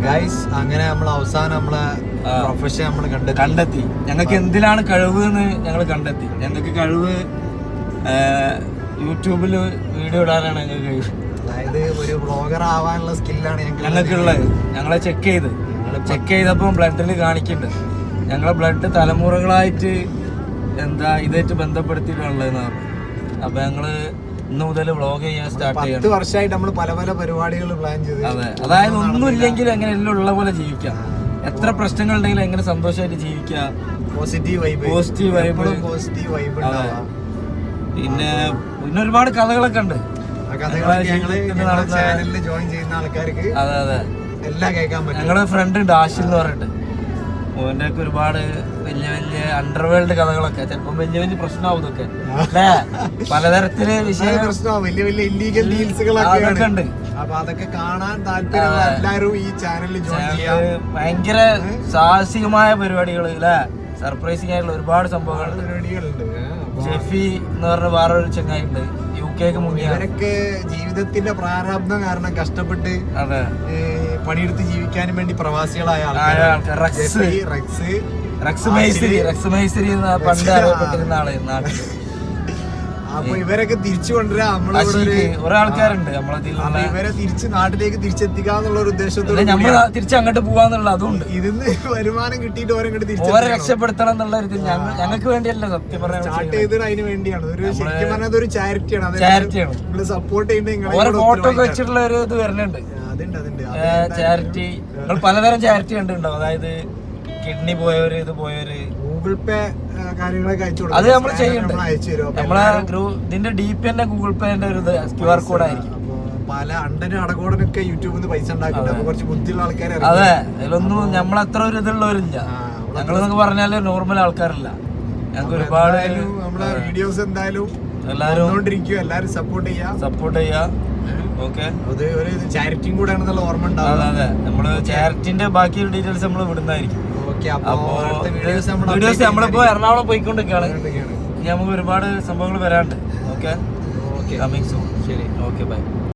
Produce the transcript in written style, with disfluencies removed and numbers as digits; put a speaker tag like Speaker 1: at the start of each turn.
Speaker 1: Guys അങ്ങനെ നമ്മൾ അവസാനം നമ്മളെ പ്രൊഫഷൻ നമ്മൾ
Speaker 2: കണ്ടെത്തി. ഞങ്ങൾക്ക് എന്തിലാണ് കഴിവ് എന്ന് ഞങ്ങൾ കണ്ടെത്തി. ഞങ്ങൾക്ക് കഴിവ് യൂട്യൂബിൽ വീഡിയോ ഇടാനാണ് ഞങ്ങൾക്ക് കഴിവ്.
Speaker 1: അതായത് ഒരു വ്ളോഗർ ആവാനുള്ള സ്കില്ലാണ്
Speaker 2: ഞങ്ങൾക്കുള്ളത്. ഞങ്ങളെ ചെക്ക് ചെയ്തപ്പോൾ ബ്ലഡിൽ കാണിക്കുന്നുണ്ട്. ഞങ്ങളെ ബ്ലഡ് തലമുറകളായിട്ട് ഇതായിട്ട് ബന്ധപ്പെടുത്തിയിട്ടുള്ളതെന്ന് പറഞ്ഞു. അപ്പൊ ഞങ്ങള് ഇന്ന് മുതൽ വ്ളോഗ് ചെയ്യാൻ സ്റ്റാർട്ട് ചെയ്യണം.
Speaker 1: 10 വർഷമായിട്ട് നമ്മൾ പല പല പരിപാടികൾ പ്ലാൻ ചെയ്ത്.
Speaker 2: അതെ, അതായത് ഒന്നുമില്ലെങ്കിൽ എങ്ങനെ എല്ലാം ഉള്ള പോലെ ജീവിക്കാം. എത്ര പ്രശ്നങ്ങൾ ഉണ്ടെങ്കിലും എങ്ങനെ സന്തോഷമായിട്ട് ജീവിക്കാം.
Speaker 1: Positive vibe. പിന്നെ
Speaker 2: ഒരുപാട് കഥകളൊക്കെ ഉണ്ട്.
Speaker 1: ചാനലിൽ ജോയിൻ ചെയ്യുന്ന ആൾക്കാർക്ക്
Speaker 2: അതെ
Speaker 1: എല്ലാം കേൾക്കാൻ പറ്റും.
Speaker 2: ഞങ്ങളുടെ ഫ്രണ്ട് ഉണ്ട് ആഷിൽ എന്ന് പറഞ്ഞിട്ട്. ഓന്റെ ഒക്കെ ഒരുപാട് വലിയ വലിയ അണ്ടർവേൾഡ് കഥകളൊക്കെ ചിലപ്പോ വലിയ വലിയ പ്രശ്നമാവും. ഇതൊക്കെ അല്ലേ, പലതരത്തില്
Speaker 1: ഇല്ലീഗൽ ഉണ്ട്. അപ്പൊ അതൊക്കെ കാണാൻ താല്പര്യമുള്ള എല്ലാവരും ഈ ചാനലിൽ ജോയിൻ ചെയ്യാം.
Speaker 2: ഭയങ്കര സാഹസികമായ പരിപാടികൾ അല്ലേ, സർപ്രൈസിംഗ് ആയിട്ടുള്ള ഒരുപാട് പരിപാടികളുണ്ട്. ഷെഫി എന്ന് പറഞ്ഞ വേറൊരു ചങ്ങായി ഉണ്ട്, UK മുങ്ങിയ.
Speaker 1: ഇവരൊക്കെ ജീവിതത്തിന്റെ പ്രാരാബ്ദം കാരണം കഷ്ടപ്പെട്ട് പണിയെടുത്ത് ജീവിക്കാനും വേണ്ടി പ്രവാസികളായ
Speaker 2: ആൾക്കാർ. റക്സ് മൈസരി പണ്ട് അറിയപ്പെട്ടിരുന്ന ആള് നാട്ടിൽ.
Speaker 1: അപ്പൊ ഇവരൊക്കെ തിരിച്ചു കൊണ്ടുവരാൻ
Speaker 2: ഒരാൾക്കാരുണ്ട്
Speaker 1: ഇവരെ തിരിച്ച് നാട്ടിലേക്ക് തിരിച്ചെത്തിക്കാന്നുള്ള ഒരു ഉദ്ദേശത്തോടെ
Speaker 2: നമ്മൾ തിരിച്ച് അങ്ങോട്ട് പോവാന്നുള്ള അതുകൊണ്ട്
Speaker 1: ഇതിന്ന് വരുമാനം കിട്ടിയിട്ട്
Speaker 2: ഓരെ രക്ഷപ്പെടുത്തണം എന്നുള്ള ഒരു ഞങ്ങൾക്ക് വേണ്ടിയല്ല സത്യം പറയാൻ
Speaker 1: സ്റ്റാർട്ട് ചെയ്തത് അതിന് വേണ്ടിയാണ്. ശരിക്കും പറഞ്ഞത് ഒരു ചാരിറ്റിയാണ്. നിങ്ങൾ സപ്പോർട്ട് ചെയ്യുന്നത്
Speaker 2: ഓരോ ഫോട്ടോ ഒക്കെ വെച്ചിട്ടുള്ള ഒരു ഇത് വരുന്നുണ്ട്. ചാരിറ്റി പലതരം ചാരിറ്റി കണ്ടുണ്ടാവും. അതായത് കിഡ്നി പോയവര്, ഇത് പോയവര്,
Speaker 1: ഗൂഗിൾ പേ കാര്യങ്ങളൊക്കെ
Speaker 2: അത് നമ്മൾ ചെയ്യുന്നുണ്ട്. നമ്മളെ ഇതിന്റെ DP തന്നെ ഗൂഗിൾ പേന്റെ ഒരു QR കോഡ് ആയിരിക്കും.
Speaker 1: പല അണ്ടനും അടകോടനൊക്കെ യൂട്യൂബിൽ നിന്ന് പൈസ ഉണ്ടാക്കുന്നുണ്ട്. കുറച്ച് ബുദ്ധിയുള്ള ആൾക്കാർ.
Speaker 2: അതെ, അതിലൊന്നും നമ്മളത്ര ഒരു ഇതുള്ളവരില്ല. ഞങ്ങളെന്നൊക്കെ പറഞ്ഞാല് നോർമൽ ആൾക്കാരല്ല. ഞങ്ങൾക്ക് ഒരുപാട്
Speaker 1: നമ്മളെ വീഡിയോസ് എന്തായാലും
Speaker 2: എല്ലാരും
Speaker 1: സപ്പോർട്ട്
Speaker 2: ചെയ്യാ. ഓക്കെ,
Speaker 1: അത് ഒരു ചാരിറ്റിയും കൂടെ ആണെന്നുള്ള ഓർമ്മ ഉണ്ടാവും.
Speaker 2: അതെ, നമ്മള് ചാരിറ്റിന്റെ ബാക്കി ഡീറ്റെയിൽസ് നമ്മൾ വിടുന്നതായിരിക്കും. വീഡിയോസ് നമ്മളിപ്പോ എറണാകുളം പോയിക്കൊണ്ടിരിക്കുകയാണ്. ഇനി നമുക്ക് ഒരുപാട് സംഭവങ്ങൾ വരാണ്ട്. Okay, coming soon. ശരി, ഓക്കെ, ബൈ.